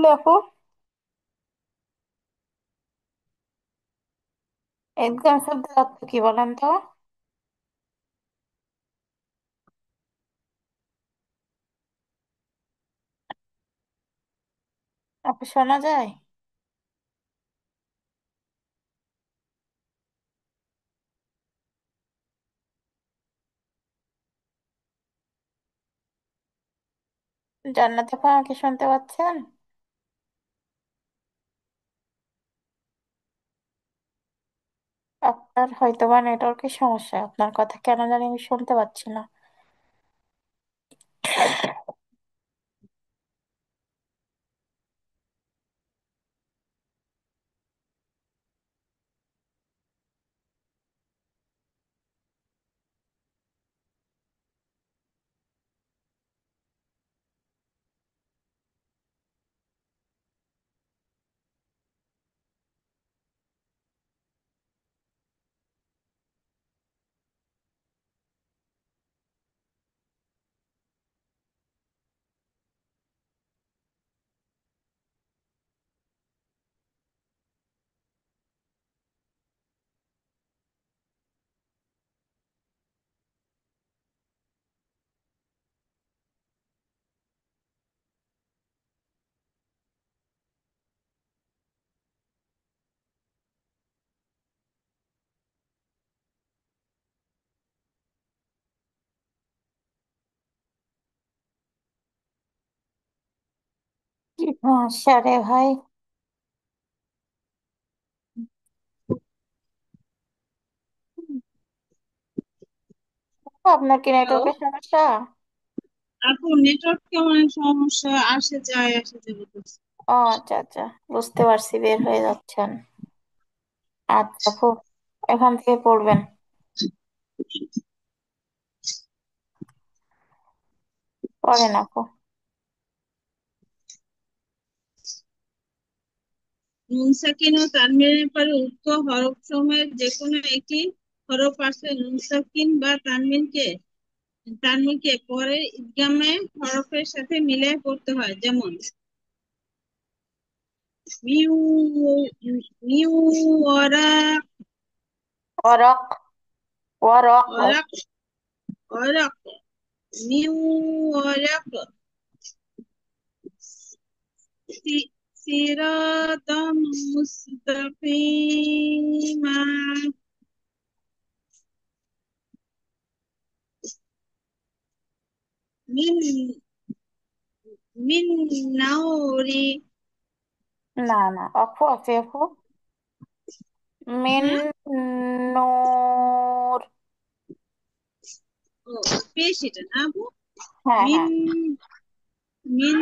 বলে আপু, এক্সাম শব্দের অর্থ কি বলেন তো? আপু শোনা যায়? জান্নাত আপু আমাকে শুনতে পাচ্ছেন? আপনার হয়তোবা নেটওয়ার্কের সমস্যা, আপনার কথা কেন জানি আমি শুনতে পাচ্ছি না। কি সমস্যা রে ভাই? আপনার কি হ্যালো। নেটওয়ার্কের সমস্যা? আপু, নেটওয়ার্ক কেমন সমস্যা? আসে যায় আসে যায় করতেছে। ও আচ্ছা আচ্ছা, বুঝতে পারছি, বের হয়ে যাচ্ছেন। আচ্ছা আপু, এখান থেকে পড়বেন। পড়েন আপু। নুন সাকিন ও তানবিনের পরে উক্ত হরফ সমূহের যে কোনো একটি হরফ আসলে নুন সাকিন বা তানবিনকে পরে ইদগামে হরফের সাথে মিলিয়ে পড়তে হয়, যেমন মিউ, মিউ, ওরা, ওয়ারক, ওয়ারক। ওরাক, ওরাক, মিউ, ওরাক, সিরাতাম মুস্তাকিমা, মিন মিন নাউরি। না না আপু, আছে আপু। মিন হ্যাঁ। নূর। ও, পেশ এটা না আপু? হ্যাঁ মিন হ্যাঁ। মিন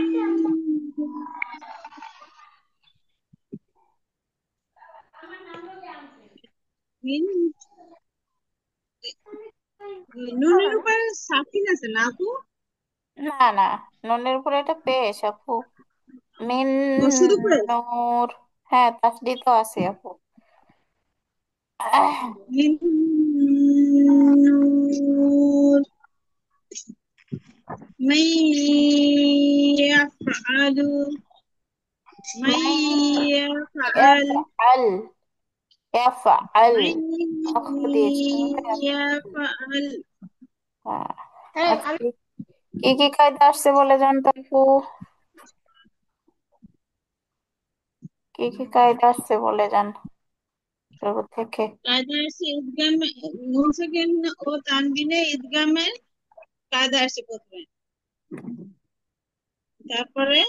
মিন নুনের উপরে সাকিন আছে না আপু? না না, নুনের উপরে এটা পেশ আপু। মিন ও, শুধু পেশ। নূর। হ্যাঁ, তাসদিদ তো আছে আপু। মিন নূর মাই ইয়াফআলু মাই মাই ইয়াফআল ইয়াফআল, ইয়াফআল। মাই অক্ষ দিয়েছি কিন্তু ইয়াফআল। হ্যাঁ। আচ্ছা, কি কি কায়দা আসছে বলে জান তো আপু? কি কি কায়দা আসছে বলে যান শুরু থেকে। কায়দা আছে ইদগামে, নুন সাকিন ও তানবিনে ইদগামের কায়দা আছে প্রথমে। তারপরে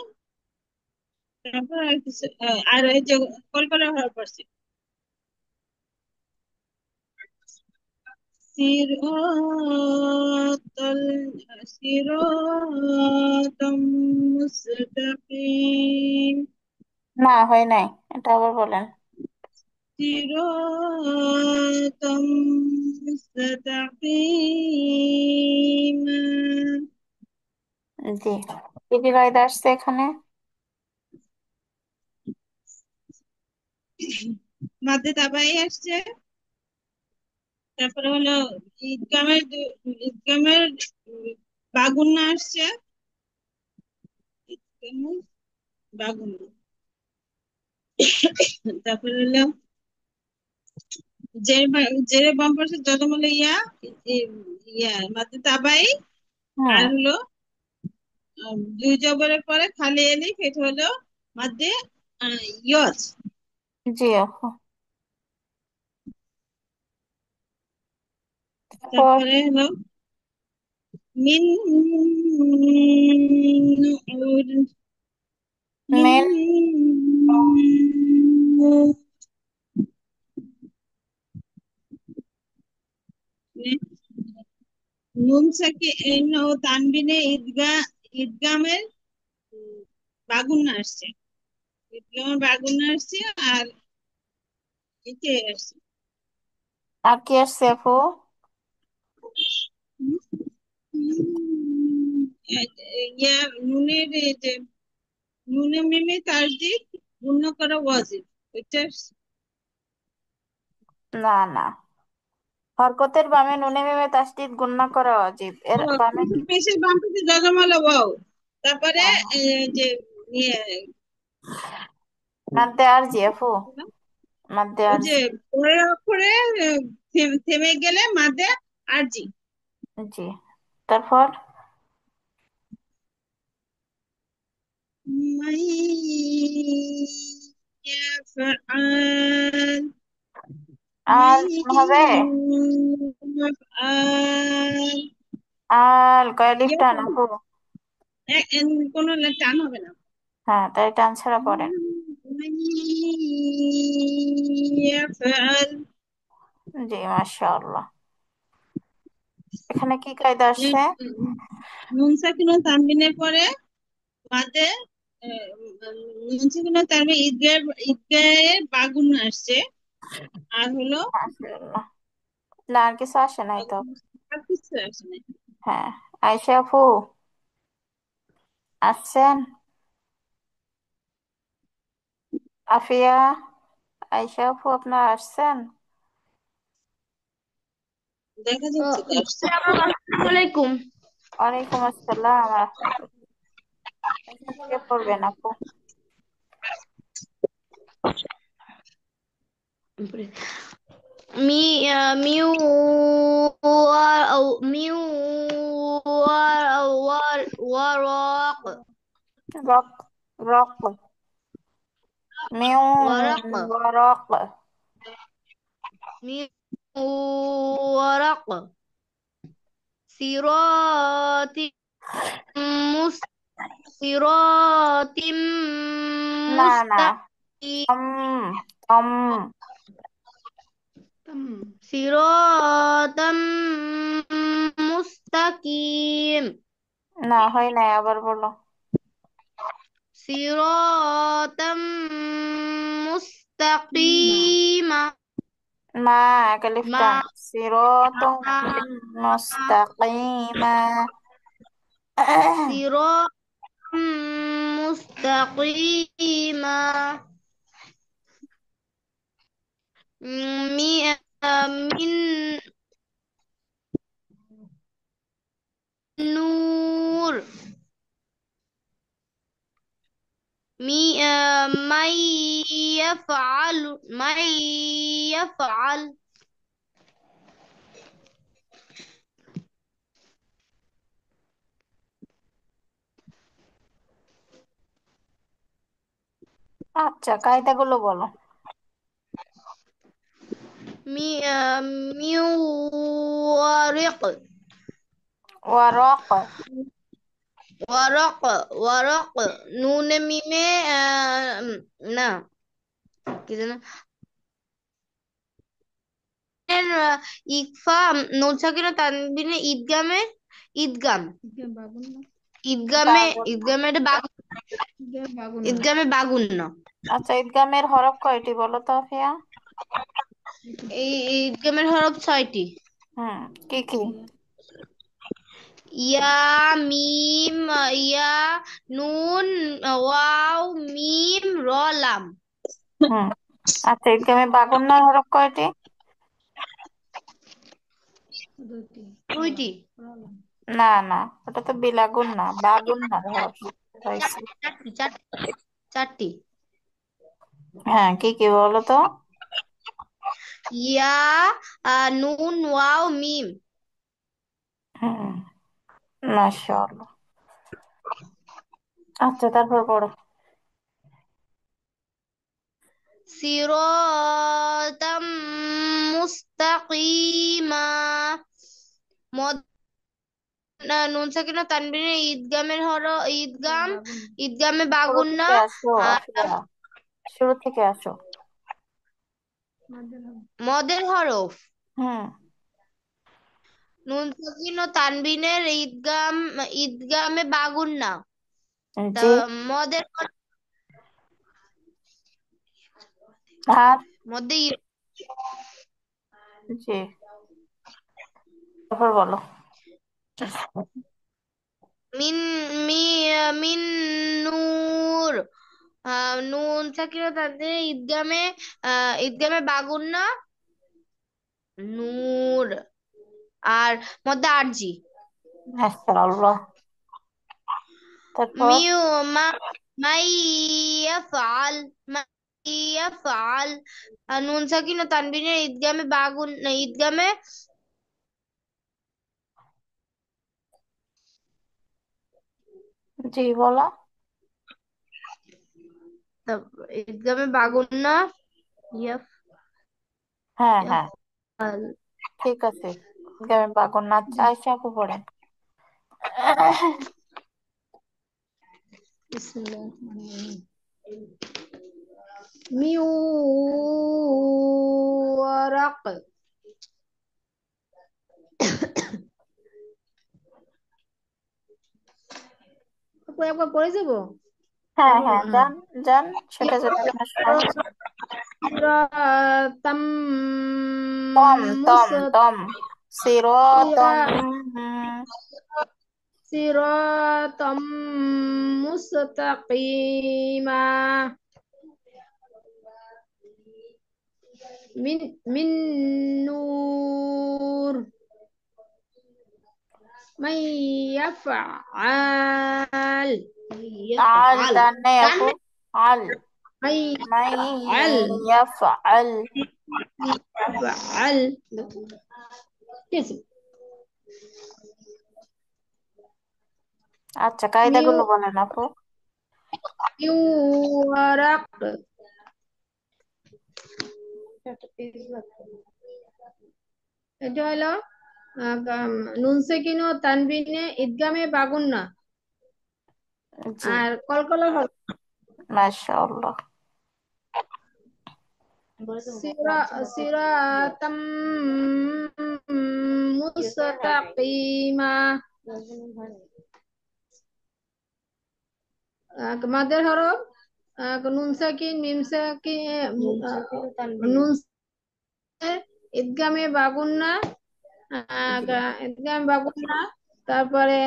তারপর আর কিছু আর এই যে কলকলা হওয়ার পড়ছে সিরাতাল সিরাতাম মুস্তাকিম, না হয় নাই, এটা আবার বলেন। সিরাতাম মুস্তাকিম। জি, কি কি কায়দা আসছে এখানে? মাঝে তাবাই আসছে। তারপরে হলো ঈদগামের ঈদগামের বাগুন্না আসছে। বাগুন। তারপরে হলো জেরে বাম পাশে যত বলে ইয়া মাঝে তাবাই। আর হুম। হলো দুই জবরের পরে খালি এলিফ, এটা হলো মাঝে ইয়জ। জি আপু। তারপর তারপরে হলো মিন মিন মেন। নুন সাকি ও তানবিনে ঈদগামের বাগুন আসছে। ঈদগামের বাগুন আসছে। আর এতে আসছে আর কি আসছে আপু? ইয়া নুনের এই যে নুনে মিমে তাসদিদ গুণ করা ওয়াজিব, এটা আসছে। না না, হরকতের বামে নুনে মিমে তাসদিদ গুণনা করা ওয়াজিব, এর ও, বামে কি? পেশের বাম পাশে জজমালা ওয়াও। তারপরে হ্যাঁ হ্যাঁ। যে ইয়ে মাদ্দে আর জি আপু, মাদ্দে ওই আর যে জি। পরের অক্ষরে থেমে গেলে মাদে আরজি। জি। তারপর মাই ইয়াফআল মাই আর হবে। ইয়াফআল আর কয়ালিফ টান ইয়াফআল আপু। কোনো টান হবে না। হ্যাঁ, তাই টান ছাড়া পড়েন। মাই ইয়াফআল জি মাশাআল্লাহ। এখানে কি কায়দা আসছে? নুন সাকিন ও তানবিনের পরে মাঝে নুন সাকিন ও তানবিন ঈদগাহের বাগুন আসছে। আর হলো মাশাআল্লাহ। না আর কিছু আসে নাই তো। আর কিছু আসে না। হ্যাঁ। আয়শা আপু আসছেন? আফিয়া, আয়শা আপু আপনার আসছেন? দেখা যাচ্ছে তো আসছে। আসসালামু আলাইকুম। ওয়ালাইকুম আসসালাম রাহমাতুল্লাহ। এখান থেকে পড়বেন আপু। মি মিউ ওয়ার মিউ ওয়ারক রক, রক, মিউ ওয়ারক ওয়ারক। মিউ ওয়ারক সিরাতিম মুস সিরাতিম না না, মুস্তাকিম তম, তম। সিরাতাম মুস্তাকিম না হয় নাই, আবার বলো। সিরাতাম মুস্তাকিমা মা একালিফ মা টান, সিরাতুম মুস্তাকিমা। صراطا مستقيما من نور من يفعل আচ্ছা, কায়দাগুলো বলো। من ورق ওয়ারক। ورق ورق নুন মিমে না কি যেন ইকফা নুন সাকিন ও তানবিনে ঈদগামের ঈদগাম ঈদগামে বাগুন। ঈদগামে এটা ঈদগামে বাগুন্ন। আচ্ছা, ঈদগামের হরফ কয়টি বলো তো আফিয়া? এই ঈদগামের হরফ 6টি। হুম, কি কি? ইয়া মিম ইয়া নুন ওয়াও মিম র লাম। হুম। আচ্ছা, ঈদগামে বাগুন্নার হরফ কয়টি? 2টি। না না, ওটা তো বিলাগুন না, বাগুন্নার হরফ হয়েছে। 4টি 4টি 4টি। হ্যাঁ, কি কি বলো তো? ইয়া, নুন, ওয়াও, মিম। হুম, মাশাআল্লাহ। আচ্ছা, তারপর পড়ো। সিরাতাম মুস্তাকিমা। মদ, নুন সাকিন ও তানবিনের ঈদগামের ঈদগামে শুরু বাগুন্না। থেকে আসো আর আফিয়া, শুরু থেকে আসো। মদের হরফ। হুম। নুন সাকিন ও তানবিনের ঈদগামে বাগুন্না। তা জি। মদের আর মধ্যে জি, তারপর বলো। মিন মি মিন নূর। নুন সাকিন ও তানবিনের ঈদগামে বাগুন্না, নূর। আর মধ্যে আরজি। মাশাআল্লাহ। তারপর মিউ মা মাই ইয়াফআল মাই ইয়াফআল। নুন সাকিন ও তানবিনের ঈদগামে জি বলো। বাগুন্না, হ্যাঁ হ্যাঁ, ইয়াফআল। ঠিক আছে। গ্রামে বাগন নাচ আইসা আপু পড়েন। মিউ ওয়ারাক। একবার পড়ে যাবো। হ্যাঁ তারপর হ্যাঁ, যান যান, সেটা যদি আপনার সময় হয়। তাম তম তম মুস তম, সিরতম। صراطا مستقيما. من نور. من يفعل. আল يفعل. টান নেই كان আপু। আল। من মাই يفعل. ইয়াফআল। يفعل كذب. আচ্ছা, من কায়দাগুলো বলেন আপু। ورق. এটা হলো নুন সাকিন ও তানবিনে ঈদগামে বাগুন্না। জি, আর কলকলা হরফ। মাশাআল্লাহ। সিরাতাম মুস্তাকিমা। মাদের হরফ নুন সাকিন, মিম সাকিন, নুন ঈদগামে বাগুন্না। ঈদগামে বাগুন্না। তারপরে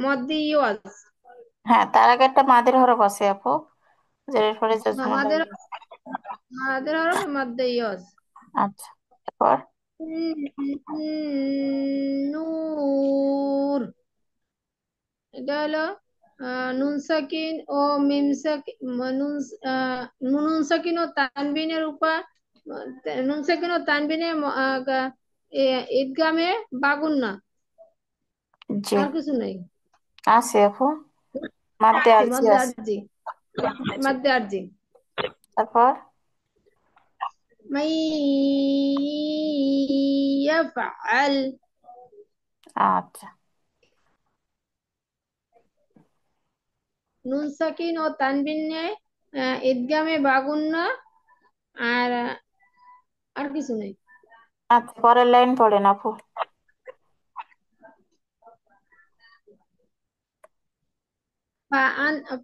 মদ্দি ইওয়াজ। হ্যাঁ, তার আগে একটা মাদের হরফ আছে আপু, যেটার পরে জজমা মাদের লাগে। মাদের হরফ মদ্দি ইওয়াজ। আচ্ছা, তারপর নূর। এটা হলো নুন সাকিন ও মিম সাকিন, নুন সাকিন ও তানবিনের উপর, নুন সাকিন ও তানবিনের ঈদগামে বাগুন্না। জি, আর কিছু নেই। আছে আপু, মাদ্দে আরজি মধ্যে আছে। আরজি। জি, মধ্যে আরজি। তারপর মাই ইয়াফআল। আচ্ছা, নুন সাকিন ও তানবিনে ঈদগামে বাগুন্না। আর আর কিছু নেই। আচ্ছা, পরের লাইন পড়েন আপু।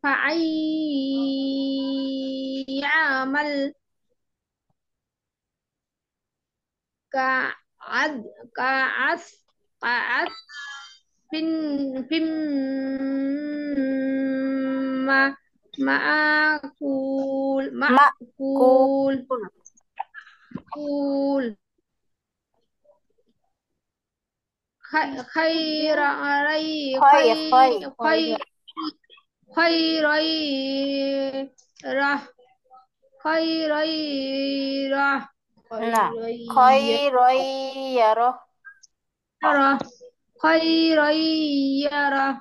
فأي يعمل كعد كعس كعس فين فين ما মাকুল। معقول. قول خير علي খয় খয়। خير. খৈরইরাহ খৈরইরাহ না, খৈরইয়ারহ। খৈরইয়ারাহ খৈরইয়ারাহ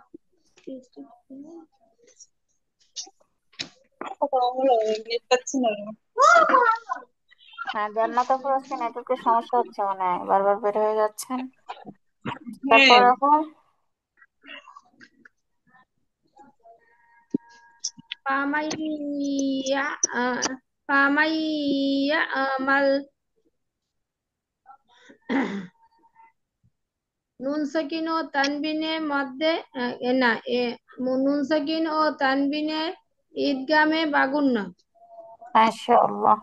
নেট পাচ্ছি না। হ্যাঁ, জান্নাত আপু আজকে নেটওয়ার্কের সমস্যা হচ্ছে, মানে বারবার বের হয়ে যাচ্ছেন। তারপর হ্যাঁ, আপু? ফামাইয়া ফামাইয়া আমাল নুন সাকিন ও তানবিনের মধ্যে না নুন সাকিন ও তানবিনের ঈদগামে বাগুন্না। মাশাআল্লাহ।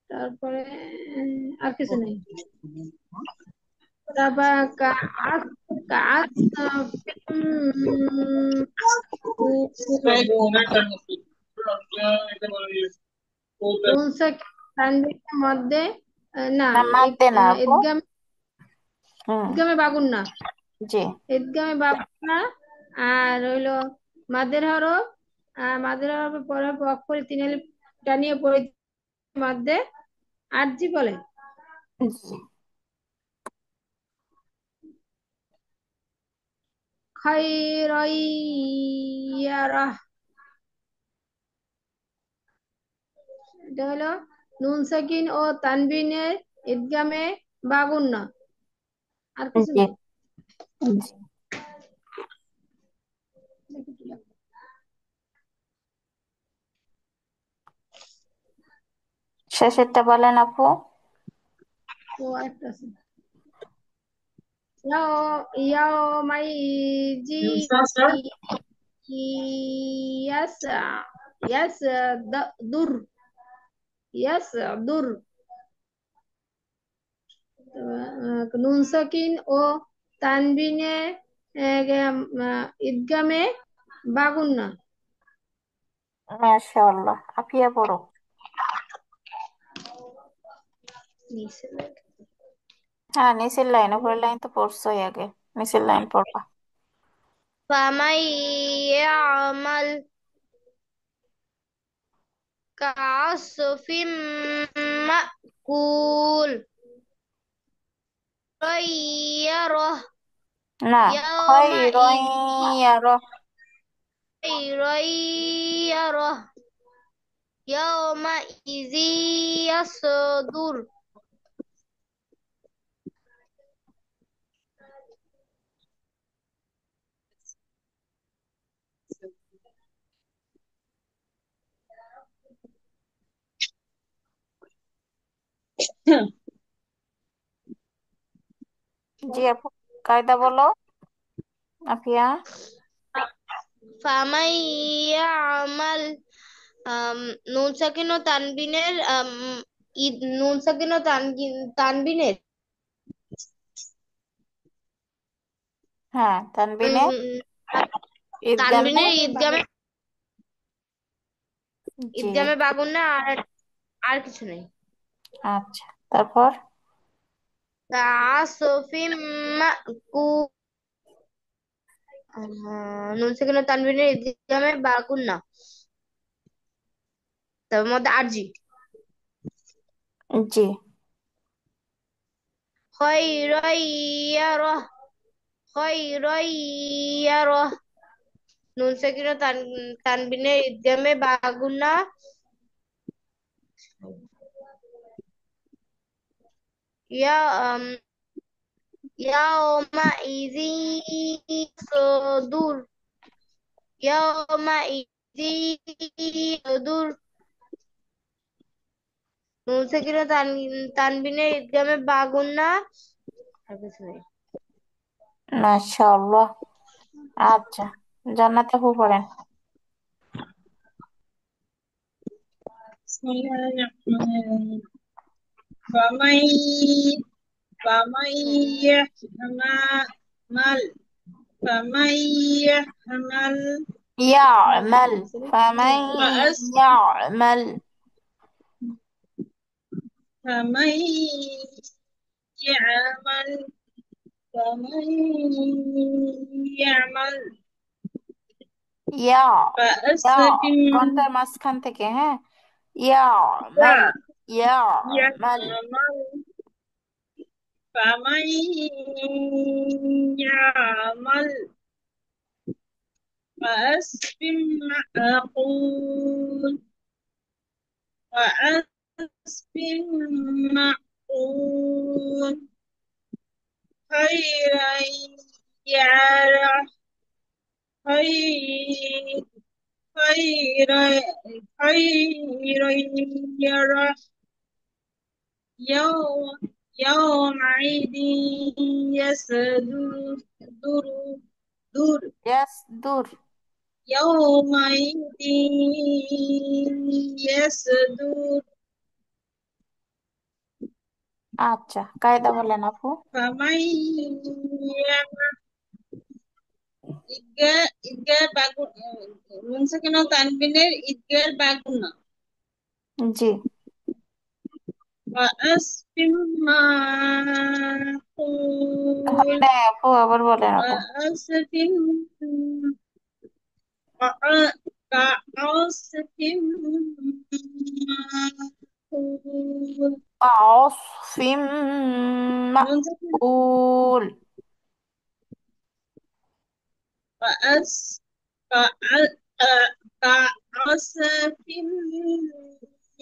তারপরে আর কিছু নেই। তারপর কাআস কাআস নুন সাকিন তানবিনের মধ্যে না না, মাদ্দে না আপু। ঈদগামে হুম। ঈদগামে বাগুন্না জি। ঈদগামে বাগুন্না। আর হইলো মাদের হরফ, মাদের হরফের পরে অক্ষরে তিন আলিফ টানিয়ে পড়ে মধ্যে আরজি বলে। জি। খাইরাইয়ারাহ, এটা হলো নুন সাকিন ও তানবিনের ঈদগামে বাগুন্না। আর কিছু জি। নেই। জি। শেষেরটা বলেন আপু। ও একটা আছে। ইয়াউমাইজি ইয়াসা ইয়াসদুর ইয়াসদুর, নুন সাকিন ও তানবিনে ঈদগামে বাগুন্না। মাশাআল্লাহ, আপিয়া পড়ো। হ্যাঁ, নিচের লাইন, উপরের লাইন তো পড়ছোই আগে। নিচের লাইন পড়বা। ফামাই ইয়ামাল কাসফিম মাকুল গায়্যারাহ না, ইয়াউমাইযি খৈরইয়ারহ। গায়্যারাহ ইয়াউমাইযি ইয়াসদুর। জি আপু, কায়দা বলো আপিয়া। ফামাই ইয়ামাল নুন সাকিন ও তানবিনের নুন সাকিন ও তানবিনের হ্যাঁ, তানবিনে উম, ঈদগামে। তানবিনের ঈদগামে জি। ঈদগামে বাগুন্না। আর আর কিছু নেই। আচ্ছা, তারপর? কাসফিম মাকুল, নুন সাকিন ও তানবিনের ঈদগামে বাগুন্না, তার মধ্যে আরজি। জি। খৈরাইয়ারাহ খৈরাইয়ারাহ, নুন সাকিন ও তানবিনের ঈদগামে বাগুন্না। ইয়া ইয়াউমাইযি ইয়াসদুর ইয়াউমাইযি ইয়াসদুর, নুন সাকিন ও তানবিনের ঈদগামে বাগুন্না। আর কিছু নেই। মাশাআল্লাহ। আচ্ছা, জান্নাত আপু পড়েন। বিসমিল্লাহির রহমানির রহিম। ফামাই ফামাই ইয়াহমাল ফামাই ইয়াহমাল يعمل، فمن فأس يعمل. فمن يعمل فمن يعمل ইয়া, ইয়া, فأسفم ঘন্টার মাঝখান থেকে, হ্যাঁ। ইয়া মাল, يا ইয়া মাল। يعمل فمن يعمل فأسفم معقول وأسفم معقول خيرا يعرف خير خيرا خيرا يرى يوم يومئذ يصدر دور ইয়াস দূর। يومئذ يصدر আচ্ছা, কায়দা বলেন আপু। فمن يعمل ঈদগাহ বাগুন নুন সাকিন ও তানবিনের ঈদগাহ বাগুন না জি। وأسفم হয় معقول নাই আপু, আবার বলেন আপু। وأسفم كعاصف معقول عاصف নুন সাকিন مأكول. وأس كعاصف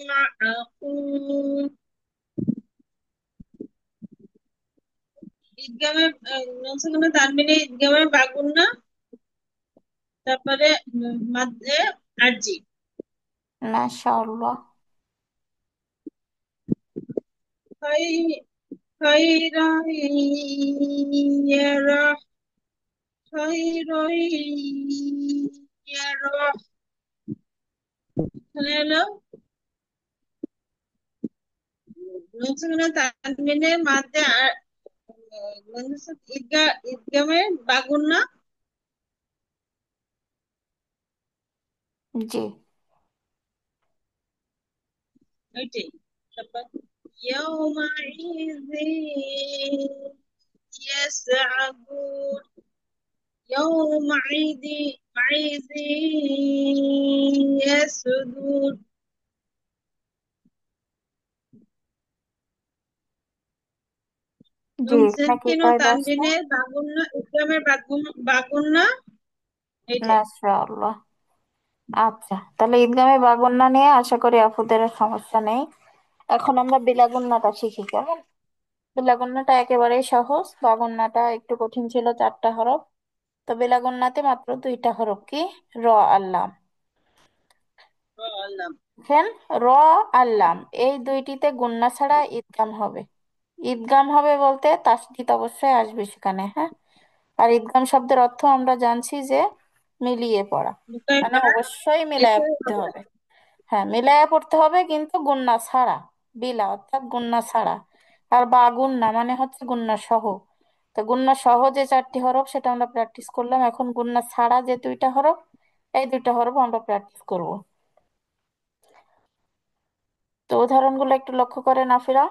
معقول ঈদগামে নুন সাকিন ও তানবিনের ঈদগামে বাগুন না তারপরে মাঝে আরজি মাশাআল্লাহ। خير خيرا يرى خيرا يرى হলো নুনসুগুনা তানবিনের মাঝে ঈদগামে বাগুন না জি। ওইটাই তারপর يومئذ يسعدون يومئذ عيذ يسدون জি, নুন এখানে কি সাকিন ও কায়দা আছে? তানবিনের বাগুন না ঈদগামের বাগুন না এইটাই মাশাআল্লাহ। আচ্ছা, তাহলে ঈদগামে বাগন্না নিয়ে আশা করি আপুদের আর সমস্যা নেই। এখন আমরা বিলাগুন্নাটা শিখি, কেমন? বিলাগুন্নাটা একেবারেই সহজ, বাগন্নাটা একটু কঠিন ছিল, 4টা হরফ। তো বিলাগুন্নাতে মাত্র 2টা হরফ, কি? র, আল্লাম। বললাম দেখেন, র, আল্লাম, এই দুইটিতে গুন্না ছাড়া ঈদগাম হবে। ঈদগাম হবে বলতে তাসদিদ অবশ্যই আসবে সেখানে, হ্যাঁ। আর ঈদগাম শব্দের অর্থ আমরা জানছি যে মিলিয়ে পড়া, বুকাই মানে পাড়া অবশ্যই মিলায় এসে পড়তে হবে। হ্যাঁ, মিলায়া পড়তে হবে, কিন্তু গুন্না ছাড়া। বিলা অর্থাৎ গুন্না ছাড়া। আর বা গুন্না মানে হচ্ছে গুন্না সহ। তো গুন্না সহ যে 4টি হরফ সেটা আমরা প্র্যাকটিস করলাম, এখন গুন্না ছাড়া যে 2টা হরফ, এই 2টা হরফ আমরা প্র্যাকটিস করব। তো উদাহরণগুলো একটু লক্ষ্য করেন আফিরা।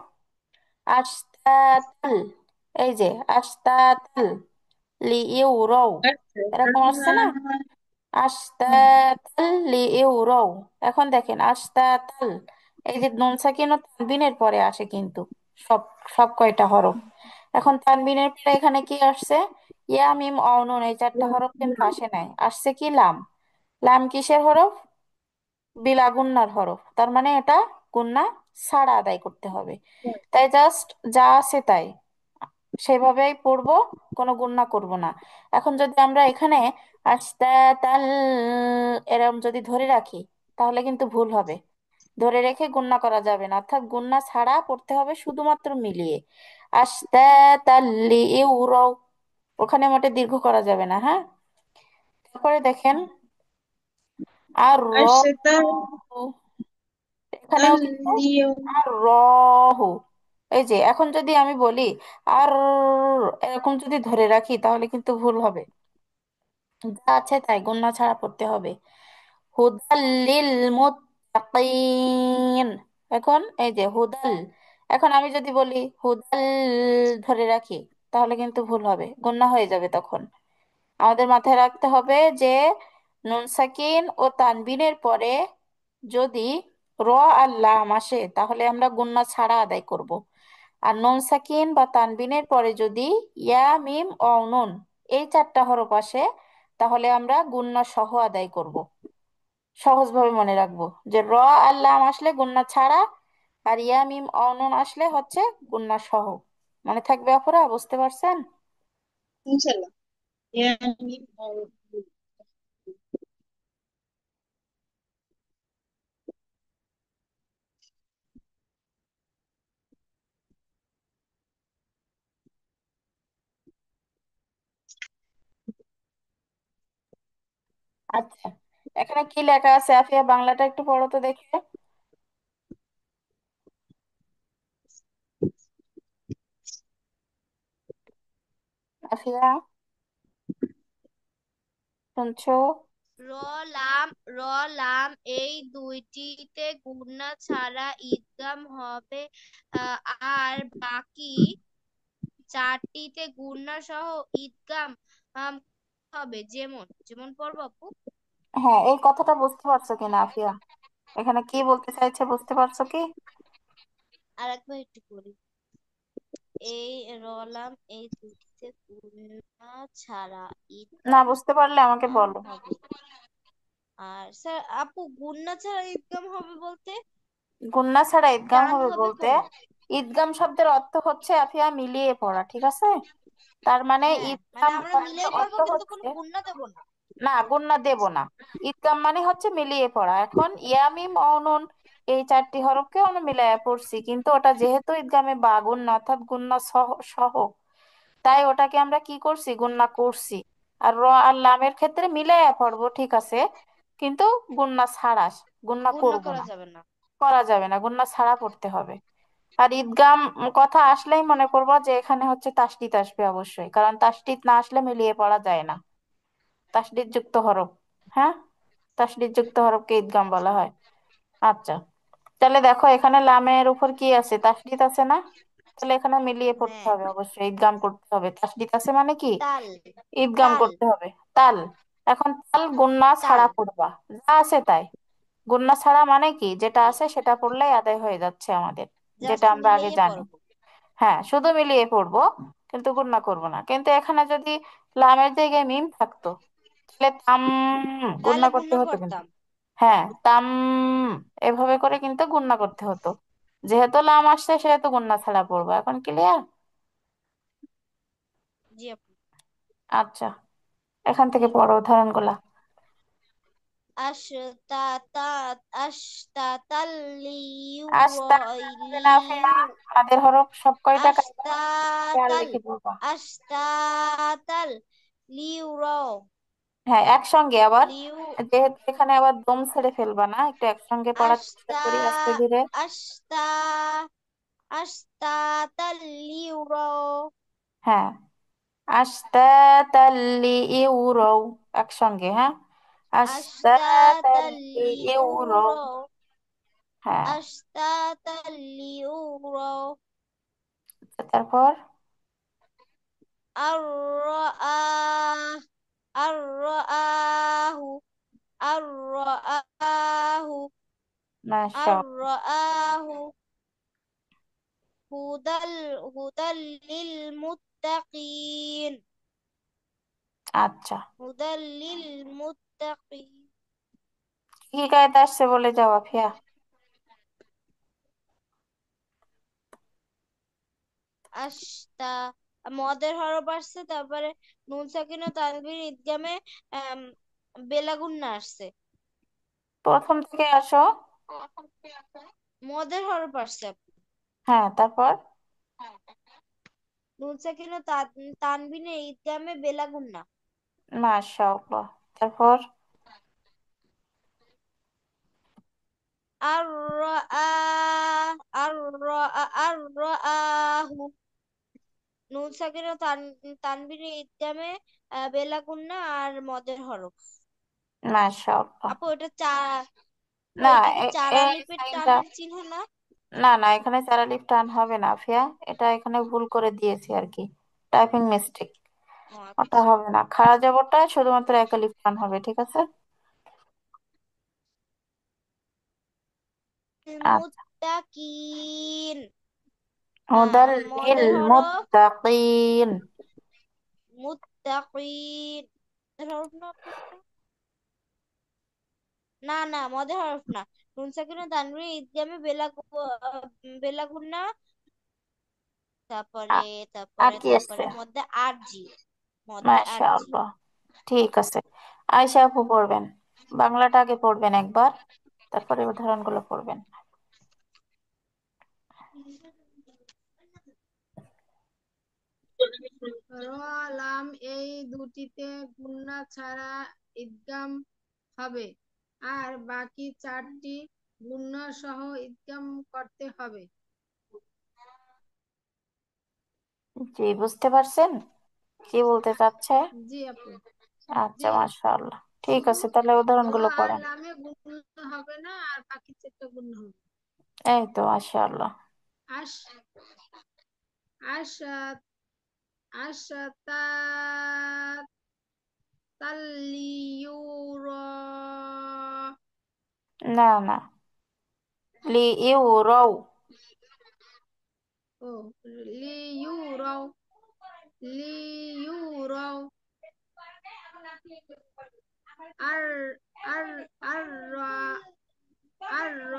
আস্তাতাল, এই যে আস্তাতাল, লিইউরাও, আচ্ছা এরকম আসছে না? হুম, আস্তাতাল লিইউরাও। এখন দেখেন আস্তাতাল, এই যে নুন সাকিন ও তানবিনের পরে আসে কিন্তু সব সব কয়টা হরফ। এখন তানবিনের পরে এখানে কি আসছে? ইয়া মিম অ নুন, এই 4টা হরফ কিন্তু আসে নাই, আসছে কি? লাম। লাম কিসের হরফ? বিলা গুন্নার হরফ, তার মানে এটা গুন্না ছাড়া আদায় করতে হবে। তাই জাস্ট যা আছে তাই সেভাবেই পড়বো, কোনো গুণনা করব না। এখন যদি আমরা এখানে আস্তাতাল এরম যদি ধরে রাখি, তাহলে কিন্তু ভুল হবে। ধরে রেখে গুণনা করা যাবে না, অর্থাৎ গুণনা ছাড়া পড়তে হবে, শুধুমাত্র মিলিয়ে। আস্তাতাল্লি ইউরাও, ওখানে মোটে দীর্ঘ করা যাবে না, হ্যাঁ। তারপরে দেখেন আর র, আশতা এখানেও কিন্তু তালিও আর রহু। এই যে এখন যদি আমি বলি আর, এরকম যদি ধরে রাখি তাহলে কিন্তু ভুল হবে। যা আছে তাই গুণনা ছাড়া পড়তে হবে। হুদাল্লিল মুত্তাকিন, এখন এই যে হুদাল, এখন আমি যদি বলি হুদাল ধরে রাখি, তাহলে কিন্তু ভুল হবে, গুণনা হয়ে যাবে তখন। আমাদের মাথায় রাখতে হবে যে নুন সাকিন ও তানবিনের পরে যদি র আর লাম আসে তাহলে আমরা গুণনা ছাড়া আদায় করব। আর নুন সাকিন বা তানবিনের পরে যদি ইয়া মিম ও নুন এই চারটা হরফ আসে তাহলে আমরা গুণনা সহ আদায় করব। সহজভাবে মনে রাখবো যে র আর লাম আসলে গুণনা ছাড়া, আর ইয়া মিম ও নুন আসলে হচ্ছে গুণনা সহ। মনে থাকবে অপরা, বুঝতে পারছেন? ইনশাল্লাহ। ইয়া মিম আচ্ছা, এখানে কি লেখা আছে আফিয়া, বাংলাটা একটু পড়ো তো দেখে। আফিয়া, শুনছো? র লাম র লাম এই দুইটিতে গুণা ছাড়া ইদগাম হবে, আর বাকি চারটিতে গুণা সহ ইদগাম আম, হবে। যেমন যেমন পড়ব আপু। হ্যাঁ, এই কথাটা বুঝতে পারছো কিনা আফিয়া? এখানে কি বলতে চাইছে বুঝতে পারছো কি? আর একবার একটু করি। এই র লাম এই দুইটিতে গুণা ছাড়া না ইদগাম বুঝতে পারলে আমাকে বলো। হবে। আর স্যার আপু, গুণা ছাড়া ইদগাম হবে বলতে গুন্না ছাড়া ঈদগাম টান হবে হবে বলতে, কোনো? ঈদগাম শব্দের অর্থ হচ্ছে আফিয়া মিলিয়ে পড়া, ঠিক আছে? তার মানে হ্যাঁ, মানে ঈদগাম আমরা শব্দের মিলাই পড়বো অর্থ কিন্তু কোনো হচ্ছে, গুণা দেবো না। না গুন্না দেব না। ঈদগাম মানে হচ্ছে মিলিয়ে পড়া। এখন ইয়ামিম অনুন এই চারটি হরফকে আমরা মিলাইয়া পড়ছি, কিন্তু ওটা যেহেতু ঈদগামে বা গুন্না অর্থাৎ গুন্না সহ সহ, তাই ওটাকে আমরা কি করছি, গুন্না করছি। আর র আর লামের ক্ষেত্রে মিলাইয়া পড়বো, ঠিক আছে, কিন্তু গুন্না ছাড়া, গুন্না গুণা করব করা না, যাবে না। করা যাবে না, গুন্না ছাড়া পড়তে হবে। আর ঈদগাম কথা আসলেই মনে করবো যে এখানে হচ্ছে তাসদিদ আসবে অবশ্যই, কারণ তাসদিদ না আসলে মিলিয়ে পড়া যায় না। তাসদিদ যুক্ত হরফ, হ্যাঁ, তাসদিদ যুক্ত হরফকে ঈদগাম বলা হয়। আচ্ছা, তাহলে দেখো এখানে লামের উপর কি আছে, তাসদিদ আছে না? তাহলে এখানে মিলিয়ে পড়তে হ্যাঁ, হবে অবশ্যই, ঈদগাম করতে হবে। তাসদিদ আছে মানে কি, তাল ঈদগাম তাল করতে হবে। তাল, এখন তাল গুন্না তাল। ছাড়া পড়বা, যা আছে তাই। গুন্না ছাড়া মানে কি, যেটা আছে সেটা পড়লেই আদায় হয়ে যাচ্ছে আমাদের, যেটা জাস্ট আমরা আগে মিলাইয়ে জানি। পড়বো। হ্যাঁ, শুধু মিলিয়ে পড়বো, কিন্তু গুণনা করব না। কিন্তু এখানে যদি লামের জায়গায় মিম থাকতো তাহলে তাম তাহলে গুণনা করতে গুণা হতো কিন্তু। করতাম। হ্যাঁ, তাম এভাবে করে কিন্তু গুণনা করতে হতো। যেহেতু লাম আসছে সেহেতু গুণনা ছাড়া পড়বো। এখন ক্লিয়ার? জি আপু। আচ্ছা, এখান থেকে পড়ো উদাহরণগুলা। আশতাতা আশতাতাল আস্তা হবে না ফিয়া, আদের হরফ সব কয়টা কায়দা খেয়াল আশতাতাল রেখে বলবা। আশতাতাল লিউরো হ্যাঁ, একসঙ্গে আবার, লিউ যেহেতু এখানে আবার দম ছেড়ে ফেলবা না, একটু একসঙ্গে পড়ার চেষ্টা আশতা করি আস্তে ধীরে। আশতা আশতাতাল লিউরো হ্যাঁ, আস্তাতাল্লি ইউরো, একসঙ্গে, হ্যাঁ, আশতাতাল আস্তাতাল্লি ইউরো। লিউরো হ্যাঁ, আশতাতাল লিউরো তারপর الرآه الرآه الرآه মাশাআল্লাহ। الرآه هدى هدى للمتقين আচ্ছা, هدى للمتقين কি কায়দা আসছে বলে যাও আফিয়া। আশতা মদের হরফ আসছে, তারপরে নুন সাকিন ও তানভীর ইদগামে আম, বেলাগুন্না আসছে। প্রথম থেকে আসো। মদের হরফ আসছে আপু। হ্যাঁ, তারপর নুন সাকিন ও তানবিনে ইদগামে বেলাগুন্না। মাশাআল্লাহ, তারপর আর নুন সাকিন ও তানবিনে ইদগামে বেলাগুন্না আর মদের হরফ। মাশাআল্লাহ। আপু এটা চা আপু না, এটা কি চার এই আলিফের সাইনটা, টানের চিহ্ন না? না না, এখানে চার আলিফ টান হবে না আফিয়া, এটা এখানে ভুল করে দিয়েছি আর কি, টাইপিং মিস্টেক। ও ওটা আচ্ছা। হবে না, খাড়া জবরটা শুধুমাত্র এক আলিফ টান হবে, ঠিক আছে? আচ্ছা, মুত্তাকিন। হুদাল লিল মদের হরফ মুত্তাকিন। মুত্তাকিন। মদের হরফ না আপু এটা? না না, মদের হরফ না। নুন সাকিন ও তানবীর ইদগামে বেলা গুন্না। তারপরে আ- আর তারপরে কি আছে? তারপরে মধ্যে আরজি। মধ্যে আরজি। মাশাআল্লাহ, ঠিক আছে। আয়শা আপু পড়বেন, বাংলাটা আগে পড়বেন একবার, তারপরে উদাহরণগুলো পড়বেন। র, লাম এই দুটিতে গুণনা ছাড়া ইদগাম হবে, আর বাকি চারটি গুণনা সহ ইদগাম করতে হবে। জি, বুঝতে পারছেন কি বলতে চাচ্ছে? জি আপু। আচ্ছা, জি, মাশাআল্লাহ, ঠিক শুধু আছে, তাহলে র উদাহরণগুলো আর পড়েন। লামে গুণনা হবে না, আর বাকি চারটা গুণনা হবে। এই তো, মাশাআল্লাহ। আশ আশা আশাতা তাল্লিয়ুরা। না না, লি ইউ রও। ও, লিয়ুরাও লিয়ুরাও। আর আর আর রা- আর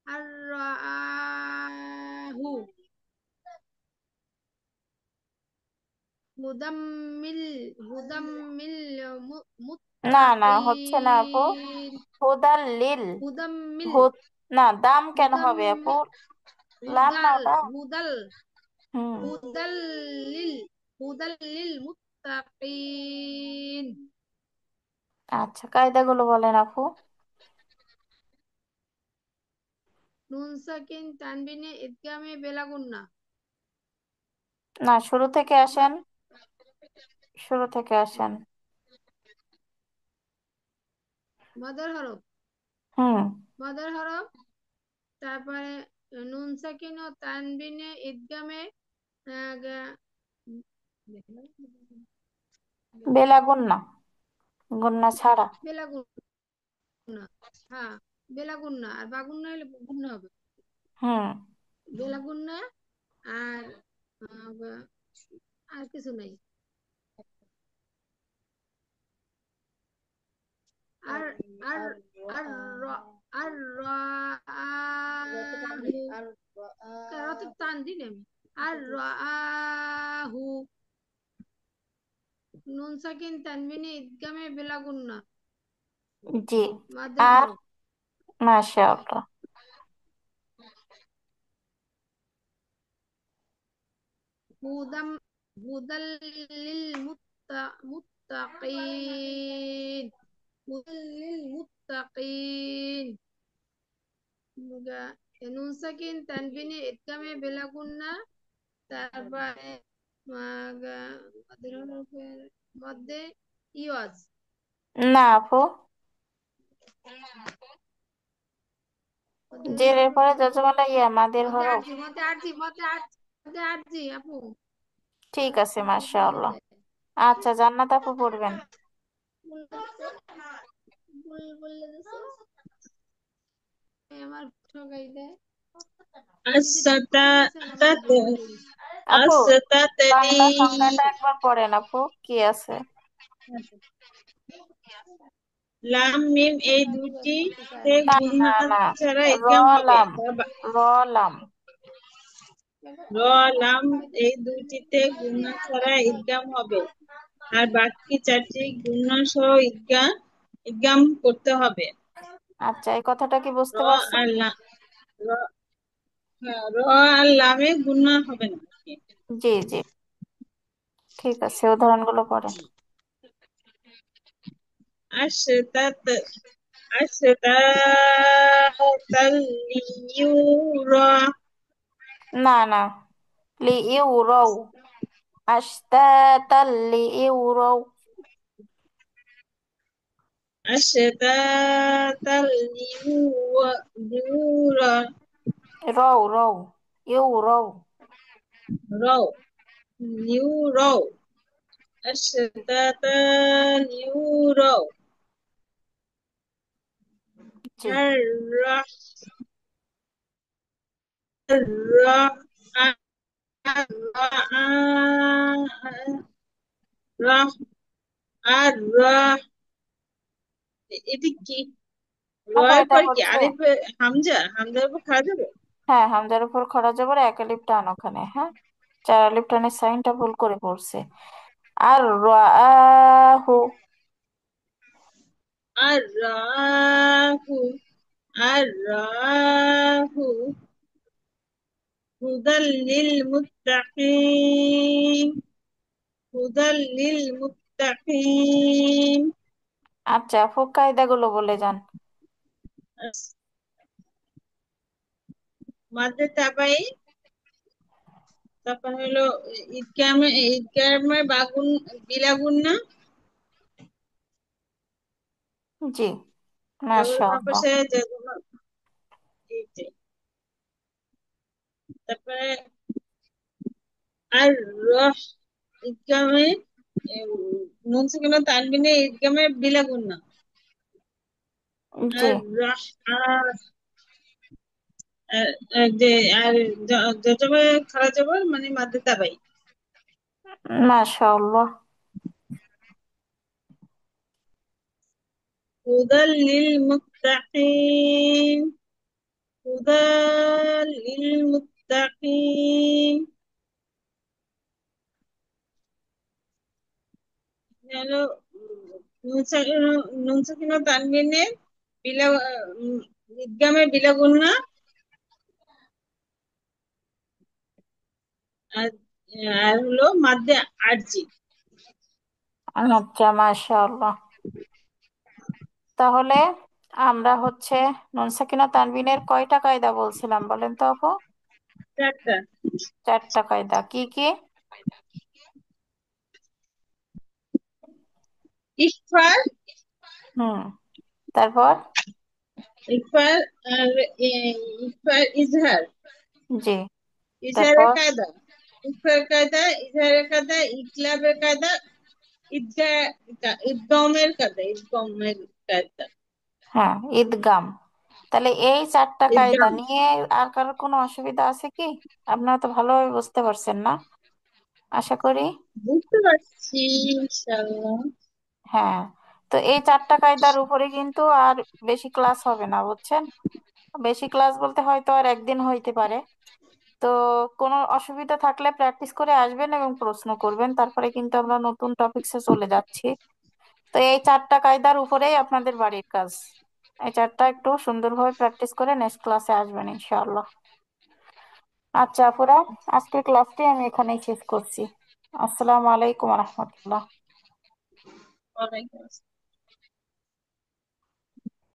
আর রাহু মুদাম্মিল মুদাম্মিল না না, হচ্ছে না আপু। মুত্তাকিন। হুদাল লিল। মুদাম্মিল হুদ, না, দাম কেন হবে আপু? মুদাম্মিল লাম না হুদাল ওটা। হুদাল হুম। হুদাল্লিল হুদাল্লিল মুত্তাকিন। আচ্ছা, কায়দাগুলো বলেন আপু। নুন সাকিন তানবিনে ইদগামে বেলাগুন্না। না, শুরু থেকে আসেন, শুরু থেকে আসেন। মদের হরফ হুম। মদের হরফ তারপরে নুন সাকিন ও তানবিনে ইদগামে বেলা গুন্না, গুন্না ছাড়া। বেলাগুন্না। হ্যাঁ, বেলাগুন্না আর বাগুন্না হলে গুন্না হবে। হুম। বেলাগুন্না আর আর কিছু নাই। আর আর আর আর রাতে টান দিন আমি। আর রাহু নুন সাকিন তানবিনে ইদগামে বেলাগুন্না। জি। মাদের আর হরফ মাশাআল্লাহ। হুদাম হুদাল্লিল মুত্তাকিন হুদাল্লিল মুত্তাকিন। নুন সাকিন তানবিনে ইদগামে বেলাগুন্না। তারপরে মাদের হরফের মধ্যে ইওয়াজ। না আপু, মদের জেরের পরে হরফের যজমালা ইয়া মাদের মধ্যে হরফ। আরজি মধ্যে আরজি মধ্যে আরজি মধ্যে আরজি আপু। ঠিক আছে, ভুল বলে মাশাআল্লাহ। দেয়। আচ্ছা, জান্নাত আপু পড়বেন। ভুল ভুল বললে দিছে, আমার ঠকাই দেয়। আপনি যে ঠিক আসাতা করে দিয়েছেন আমার তাত ভুল বলে দিছে। আপু, আসাতাতলি। বাংলা সংজ্ঞাটা একবার পড়েন আপু, কি আছে? লাম মিম এই টাইম ওয়েস্ট করতে চায় দুটিতে না। না গুণনা না না, ছাড়া র ইদগাম হবে। লাম, র লাম। র লাম এই দুটিতে গুণনা ছাড়া ইদগাম হবে, আর বাকি চারটি গুণনা সহ ইদগাম করতে হবে। আচ্ছা, এই কথাটা কি র বুঝতে পারছেন? আর লা র হ্যাঁ, র আর লামে গুণনা হবে না আর কি। জি জি, ঠিক আছে, উদাহরণগুলো পড়েন। জি। আশতাত আশতাতাল লিইউরা। না না, লি ইউ রও, আশতাতাল লি ইউ রও। আশতাতাল লিইউরা। রও রও, ইউ রও। রও লিইউরাও। আশতাতাল লিইউরাও। জি। الرح الرح الرح الرح এটি কি? আপা রয়ের এটা পর কি হচ্ছে, আলিফ? হামজার উপর খাওয়া যাবে? হ্যাঁ হামজার উপর খড়া জবর এক আলিফ টান ওখানে, হ্যাঁ চার আলিফ টানের সাইনটা ভুল করে পড়ছে। আর রাহু। আর রাহু আর রাহু হুদাল লিল মুত্তাকিন হুদাল লিল মুত্তাকিন। আচ্ছা আপু কায়দাগুলো বলে যান। মাদ্দে তাবাই, তারপর হলো ঈদগামে বাগুন বিলাগুন না, জি জবরের মাশাআল্লাহ। পাশে যে কোনো এই যে। তারপরে আর রস ঈদগামে নুন সেকেন্ড তানবিনে ঈদগামে বিলাগুন না। জি আর রস আর যে আর জজবে খারা জবর মানে মাদ্দে তাবাই। মাশাআল্লাহ। হুদাল লিল মুত্তাকিন হুদাল লিল মুত্তাকিন। হলো নুন সাকিন ও তানবিনে বিলা ঈদগামে বিলাগুন্না। আর আর হলো মাদ্দে আরজি। আচ্ছা মাশাআল্লাহ। তাহলে আমরা হচ্ছে নুন সাকিনা তানবিনের কয়টা কায়দা বলছিলাম বলেন তো আপু? চারটা। চারটা কায়দা, কি কি? ইকফার হুম, তারপর? ইকফার আর ইকফার ইজহার জি, ইজহারের তারপর? কায়দা ইকফার কায়দা ইজহারের কায়দা ইকলাবের কায়দা ঈদগা ঈদগমের কায়দা। হ্যাঁ ঈদগাম। তাহলে এই চারটা কায়দা ঈদগাম নিয়ে আর কারোর কোনো অসুবিধা আছে কি? আপনারা তো ভালোভাবে বুঝতে পারছেন না, আশা করি। বুঝতে পারছি ইনশাআল্লাহ। হ্যাঁ, তো এই চারটা কায়দার উপরে কিন্তু আর বেশি ক্লাস হবে না বুঝছেন। বেশি ক্লাস বলতে হয়তো আর একদিন হইতে পারে। তো কোনো অসুবিধা থাকলে প্র্যাকটিস করে আসবেন এবং প্রশ্ন করবেন, তারপরে কিন্তু আমরা নতুন টপিকসে চলে যাচ্ছি। তো এই চারটা কায়দার উপরেই আপনাদের বাড়ির কাজ। এই চারটা একটু সুন্দরভাবে প্র্যাকটিস করে নেক্সট ক্লাসে আসবেন ইনশাআল্লাহ। আচ্ছা আপুরা, আজকের ক্লাসটি আমি এখানেই শেষ করছি। আসসালামু আলাইকুম রহমতুল্লাহ। ওয়ালাইকুম আসসালাম।